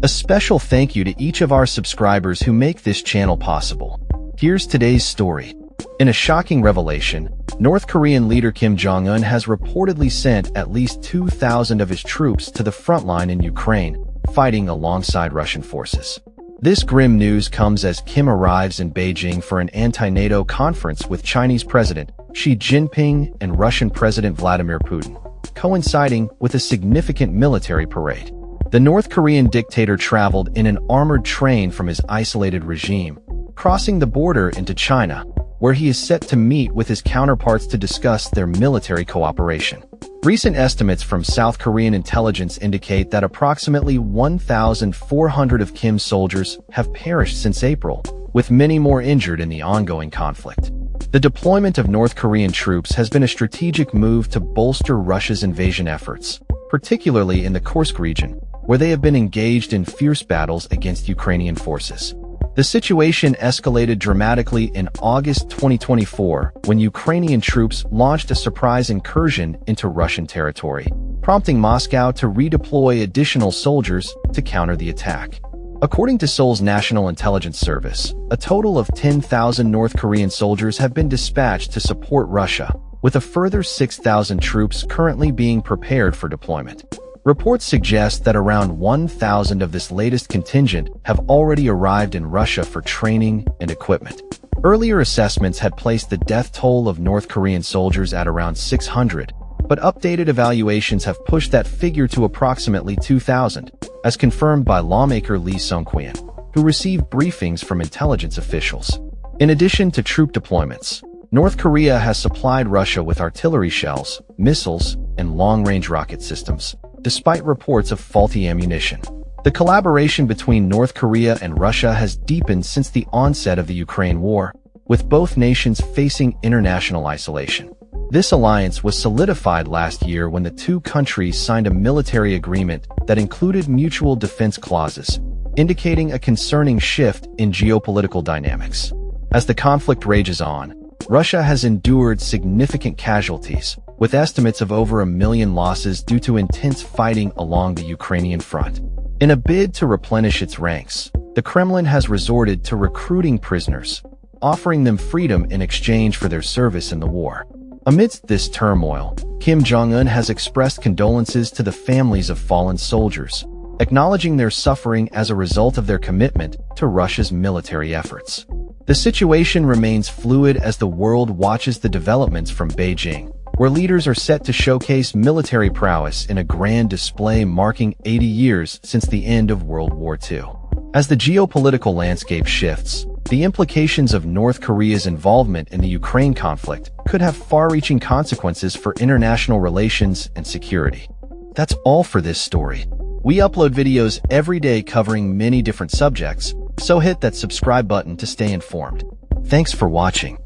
A special thank you to each of our subscribers who make this channel possible. Here's today's story. In a shocking revelation, North Korean leader Kim Jong-Un has reportedly sent at least 2,000 of his troops to the front line in Ukraine, fighting alongside Russian forces. This grim news comes as Kim arrives in Beijing for an anti-NATO conference with Chinese President Xi Jinping and Russian President Vladimir Putin, coinciding with a significant military parade. The North Korean dictator traveled in an armored train from his isolated regime, crossing the border into China, where he is set to meet with his counterparts to discuss their military cooperation. Recent estimates from South Korean intelligence indicate that approximately 1,400 of Kim's soldiers have perished since April, with many more injured in the ongoing conflict. The deployment of North Korean troops has been a strategic move to bolster Russia's invasion efforts, particularly in the Kursk region, where they have been engaged in fierce battles against Ukrainian forces. The situation escalated dramatically in August 2024 when Ukrainian troops launched a surprise incursion into Russian territory, prompting Moscow to redeploy additional soldiers to counter the attack. According to Seoul's National Intelligence Service, a total of 10,000 North Korean soldiers have been dispatched to support Russia, with a further 6,000 troops currently being prepared for deployment. Reports suggest that around 1,000 of this latest contingent have already arrived in Russia for training and equipment. Earlier assessments had placed the death toll of North Korean soldiers at around 600, but updated evaluations have pushed that figure to approximately 2,000, as confirmed by lawmaker Lee Sung-kwan, who received briefings from intelligence officials. In addition to troop deployments, North Korea has supplied Russia with artillery shells, missiles, and long-range rocket systems, despite reports of faulty ammunition. The collaboration between North Korea and Russia has deepened since the onset of the Ukraine war, with both nations facing international isolation. This alliance was solidified last year when the two countries signed a military agreement that included mutual defense clauses, indicating a concerning shift in geopolitical dynamics. As the conflict rages on, Russia has endured significant casualties, with estimates of over 1 million losses due to intense fighting along the Ukrainian front. In a bid to replenish its ranks, the Kremlin has resorted to recruiting prisoners, offering them freedom in exchange for their service in the war. Amidst this turmoil, Kim Jong-un has expressed condolences to the families of fallen soldiers, acknowledging their suffering as a result of their commitment to Russia's military efforts. The situation remains fluid as the world watches the developments from Beijing, where leaders are set to showcase military prowess in a grand display marking 80 years since the end of World War II. As the geopolitical landscape shifts, the implications of North Korea's involvement in the Ukraine conflict could have far-reaching consequences for international relations and security. That's all for this story. We upload videos every day covering many different subjects, so hit that subscribe button to stay informed. Thanks for watching.